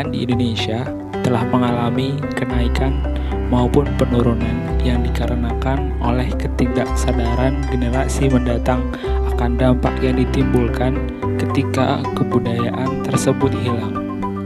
kebudayaan di Indonesia telah mengalami kenaikan maupun penurunan yang dikarenakan oleh ketidaksadaran generasi mendatang akan dampak yang ditimbulkan ketika kebudayaan tersebut hilang.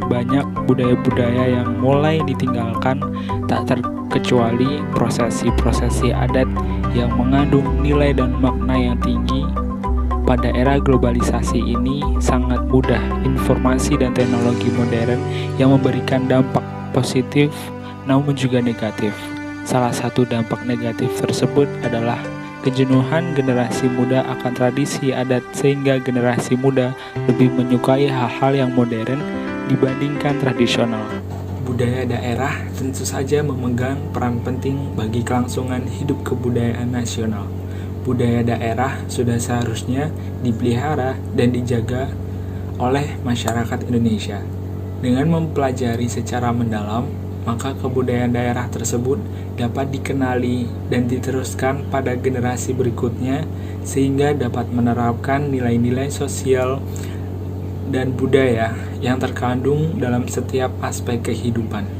Banyak budaya-budaya yang mulai ditinggalkan, tak terkecuali prosesi-prosesi adat yang mengandung nilai dan makna yang tinggi. Pada era globalisasi ini, sangat mudah informasi dan teknologi modern yang memberikan dampak positif namun juga negatif. Salah satu dampak negatif tersebut adalah kejenuhan generasi muda akan tradisi adat, sehingga generasi muda lebih menyukai hal-hal yang modern dibandingkan tradisional. Budaya daerah tentu saja memegang peran penting bagi kelangsungan hidup kebudayaan nasional. Budaya daerah sudah seharusnya dipelihara dan dijaga oleh masyarakat Indonesia. Dengan mempelajari secara mendalam, maka kebudayaan daerah tersebut dapat dikenali dan diteruskan pada generasi berikutnya, sehingga dapat menerapkan nilai-nilai sosial dan budaya yang terkandung dalam setiap aspek kehidupan.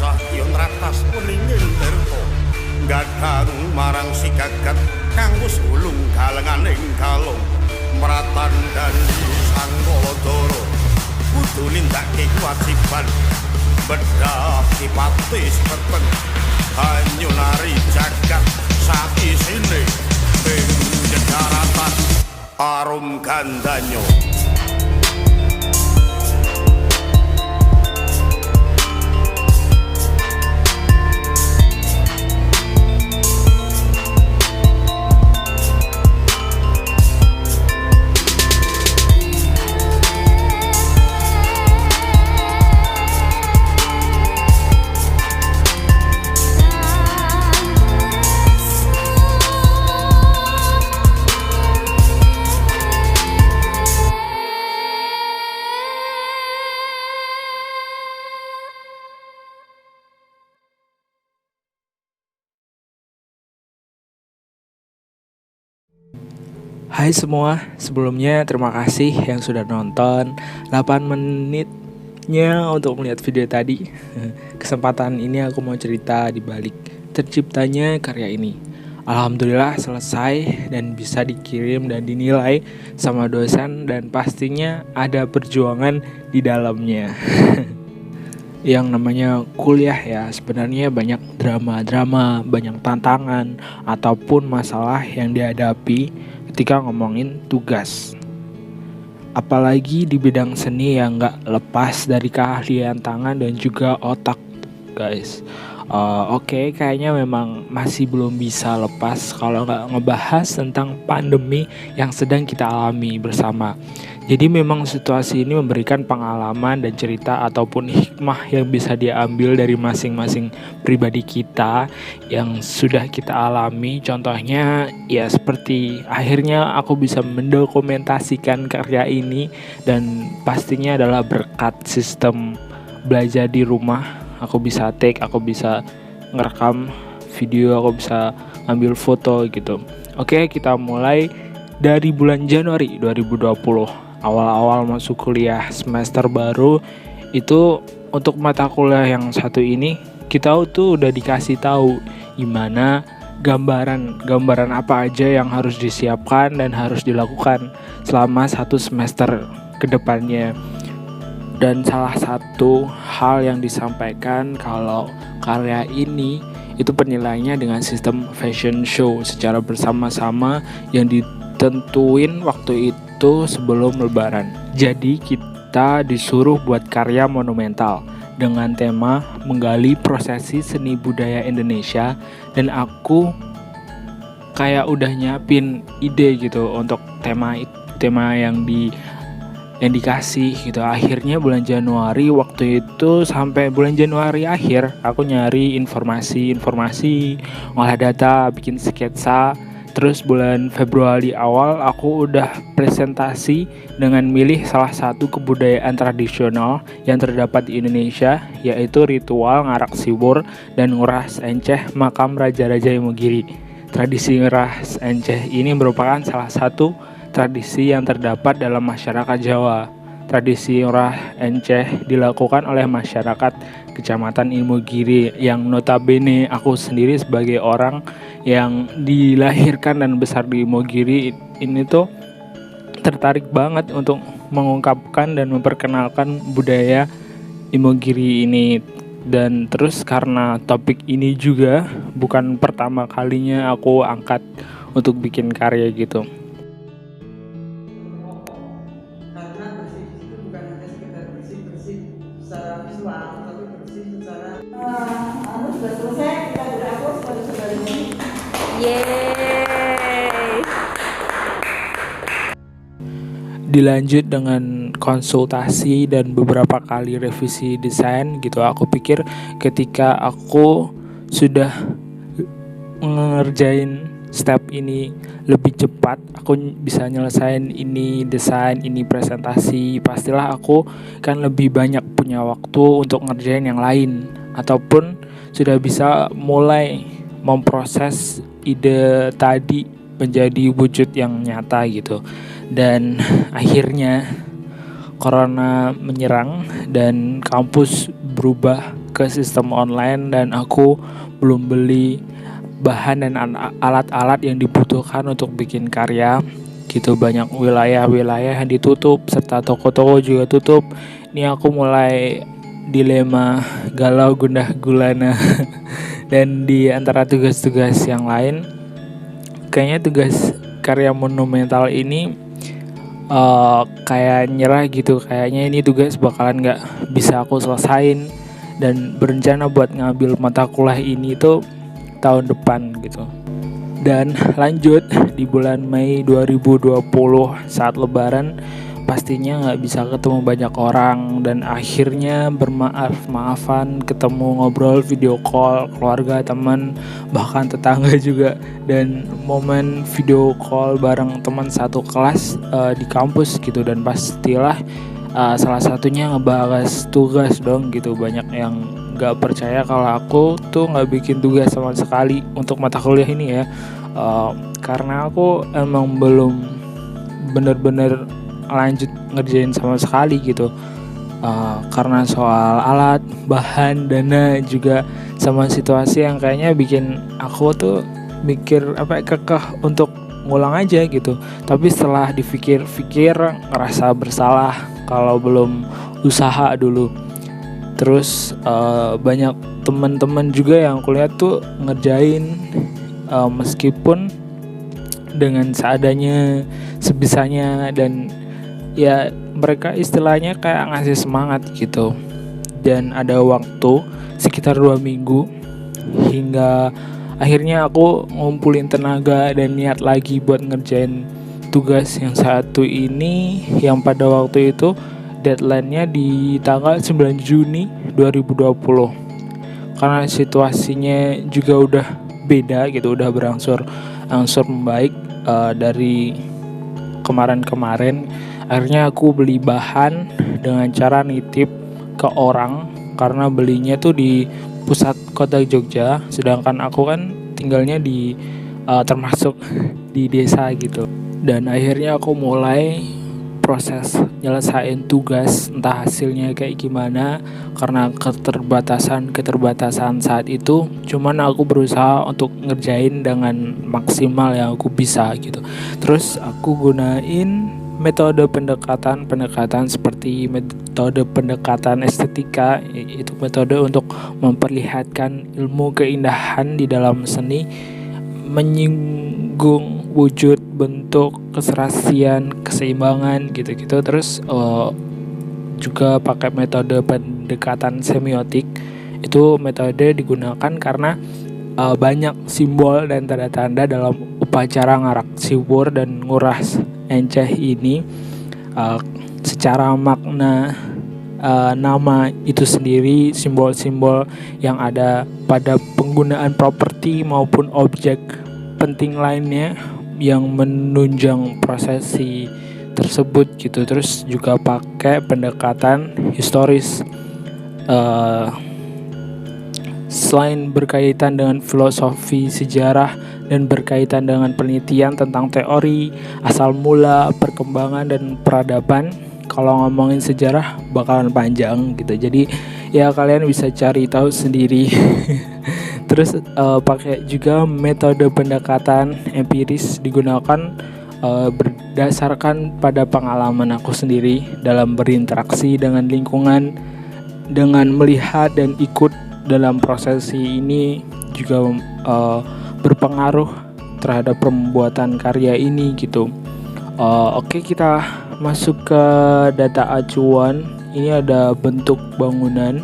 Sahyon ratas puningin tirta gadang marang si gagat kang wis ulung galenganing kalong meratan dan sang Baladara kudu nindakake kewajiban bedah sipati peteng hanyulari jagat sakisine ing jejaratan arum gandanyo. Hai semua, sebelumnya terima kasih yang sudah nonton 8 menitnya untuk melihat video tadi. Kesempatan ini aku mau cerita di balik terciptanya karya ini. Alhamdulillah selesai dan bisa dikirim dan dinilai sama dosen dan pastinya ada perjuangan di dalamnya. Yang namanya kuliah ya sebenarnya banyak drama-drama, banyak tantangan ataupun masalah yang dihadapi ketika ngomongin tugas. Apalagi di bidang seni yang gak lepas dari keahlian tangan dan juga otak guys. Oke, kayaknya memang masih belum bisa lepas kalau gak ngebahas tentang pandemi yang sedang kita alami bersama. Jadi memang situasi ini memberikan pengalaman dan cerita ataupun hikmah yang bisa diambil dari masing-masing pribadi kita yang sudah kita alami. Contohnya ya seperti akhirnya aku bisa mendokumentasikan karya ini dan pastinya adalah berkat sistem belajar di rumah. Aku bisa take, aku bisa ngerekam video, aku bisa ambil foto gitu. Oke, kita mulai dari bulan Januari 2020. Awal-awal masuk kuliah semester baru itu untuk mata kuliah yang satu ini kita tuh udah dikasih tahu gimana gambaran apa aja yang harus disiapkan dan harus dilakukan selama satu semester ke depannya. Dan salah satu hal yang disampaikan kalau karya ini itu penilaiannya dengan sistem fashion show secara bersama-sama yang ditentuin waktu itu sebelum lebaran. Jadi kita disuruh buat karya monumental dengan tema menggali prosesi seni budaya Indonesia dan aku kayak udah nyiapin ide gitu untuk tema yang dikasih gitu. Akhirnya bulan Januari waktu itu sampai bulan Januari akhir aku nyari informasi, ngolah data, bikin sketsa. Terus bulan Februari awal aku udah presentasi dengan milih salah satu kebudayaan tradisional yang terdapat di Indonesia, yaitu ritual ngarak siwur dan nguras enceh makam Raja-Raja Imogiri. Tradisi nguras enceh ini merupakan salah satu tradisi yang terdapat dalam masyarakat Jawa. Tradisi nguras enceh dilakukan oleh masyarakat Kecamatan Imogiri yang notabene aku sendiri sebagai orang yang dilahirkan dan besar di Imogiri ini tuh tertarik banget untuk mengungkapkan dan memperkenalkan budaya Imogiri ini. Dan terus karena topik ini juga bukan pertama kalinya aku angkat untuk bikin karya gitu. Karena bersih itu bukan hanya sekedar bersih secara visual, tapi bersih secara sudah selesai, kita berakhir pada ini. Yeay. Dilanjut dengan konsultasi dan beberapa kali revisi desain gitu. Aku pikir ketika aku sudah ngerjain step ini lebih cepat, aku bisa nyelesain ini desain, ini presentasi, pastilah aku kan lebih banyak punya waktu untuk ngerjain yang lain ataupun sudah bisa mulai memproses ide tadi menjadi wujud yang nyata gitu. Dan akhirnya corona menyerang dan kampus berubah ke sistem online dan aku belum beli bahan dan alat-alat yang dibutuhkan untuk bikin karya gitu. Banyak wilayah-wilayah yang ditutup serta toko-toko juga tutup. Ini aku mulai dilema, galau, gundah gulana. Dan di antara tugas-tugas yang lain, kayaknya tugas karya monumental ini kayak nyerah gitu. Kayaknya ini tugas bakalan gak bisa aku selesain, dan berencana buat ngambil mata kuliah ini tuh tahun depan gitu. Dan lanjut di bulan Mei 2020 saat lebaran, pastinya nggak bisa ketemu banyak orang, dan akhirnya bermaaf-maafan, ketemu, ngobrol, video call keluarga, teman, bahkan tetangga juga. Dan momen video call bareng teman satu kelas di kampus gitu, dan pastilah salah satunya ngebahas tugas dong gitu. Banyak yang nggak percaya kalau aku tuh nggak bikin tugas sama sekali untuk mata kuliah ini ya, karena aku emang belum bener-bener lanjut ngerjain sama sekali gitu, karena soal alat, bahan, dana, juga sama situasi yang kayaknya bikin aku tuh mikir kekeh untuk ngulang aja gitu. Tapi setelah dipikir-pikir ngerasa bersalah kalau belum usaha dulu. Terus banyak teman-teman juga yang kuliah tuh ngerjain meskipun dengan seadanya, sebisanya, dan ya mereka istilahnya kayak ngasih semangat gitu. Dan ada waktu sekitar 2 minggu hingga akhirnya aku ngumpulin tenaga dan niat lagi buat ngerjain tugas yang satu ini, yang pada waktu itu deadline-nya di tanggal 9 Juni 2020. Karena situasinya juga udah beda gitu, udah berangsur membaik dari kemarin-kemarin. Akhirnya aku beli bahan dengan cara nitip ke orang, karena belinya tuh di pusat kota Jogja, sedangkan aku kan tinggalnya di termasuk di desa gitu. Dan akhirnya aku mulai proses nyelesain tugas, entah hasilnya kayak gimana karena keterbatasan saat itu. Cuman aku berusaha untuk ngerjain dengan maksimal yang aku bisa gitu. Terus aku gunain metode pendekatan seperti metode pendekatan estetika, itu metode untuk memperlihatkan ilmu keindahan di dalam seni, menyinggung wujud, bentuk, keserasian, keseimbangan gitu-gitu. Terus juga pakai metode pendekatan semiotik. Itu metode digunakan karena banyak simbol dan tanda-tanda dalam upacara ngarak siwur dan nguras enceh ini. Secara makna nama itu sendiri, simbol-simbol yang ada pada penggunaan properti maupun objek penting lainnya yang menunjang prosesi tersebut gitu. Terus juga pakai pendekatan historis, selain berkaitan dengan filosofi sejarah dan berkaitan dengan penelitian tentang teori, asal mula, perkembangan, dan peradaban. Kalau ngomongin sejarah bakalan panjang gitu, jadi ya kalian bisa cari tahu sendiri. Terus pakai juga metode pendekatan empiris, digunakan berdasarkan pada pengalaman aku sendiri dalam berinteraksi dengan lingkungan, dengan melihat dan ikut dalam prosesi ini juga berpengaruh terhadap pembuatan karya ini gitu. Oke, kita masuk ke data acuan. Ini ada bentuk bangunan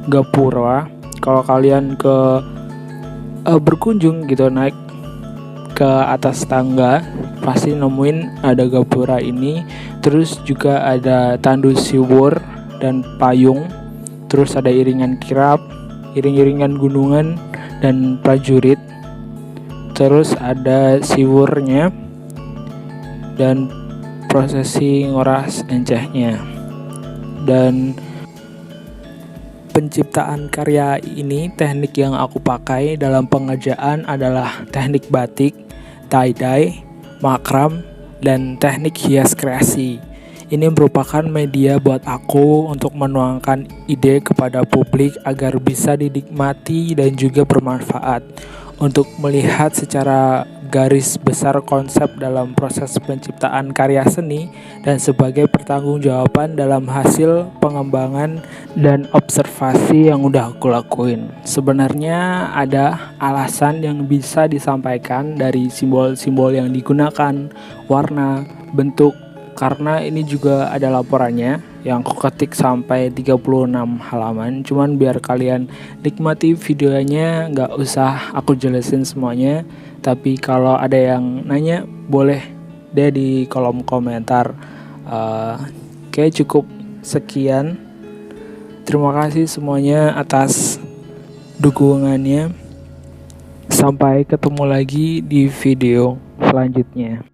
gapura. Kalau kalian berkunjung gitu, naik ke atas tangga, pasti nemuin ada gapura ini. Terus juga ada tandu siwur dan payung. Terus ada iringan kirap, iring-iringan gunungan, dan prajurit. Terus ada siwurnya dan prosesi ngoras encehnya. Dan penciptaan karya ini, teknik yang aku pakai dalam pengerjaan adalah teknik batik, tie-dye, makram, dan teknik hias kreasi. Ini merupakan media buat aku untuk menuangkan ide kepada publik agar bisa dinikmati dan juga bermanfaat untuk melihat secara garis besar konsep dalam proses penciptaan karya seni dan sebagai pertanggungjawaban dalam hasil pengembangan dan observasi yang udah aku lakuin. Sebenarnya ada alasan yang bisa disampaikan dari simbol-simbol yang digunakan, warna, bentuk, karena ini juga ada laporannya yang aku ketik sampai 36 halaman. Cuman biar kalian nikmati videonya, nggak usah aku jelasin semuanya. Tapi kalau ada yang nanya, boleh deh di kolom komentar. Oke, cukup sekian. Terima kasih semuanya atas dukungannya. Sampai ketemu lagi di video selanjutnya.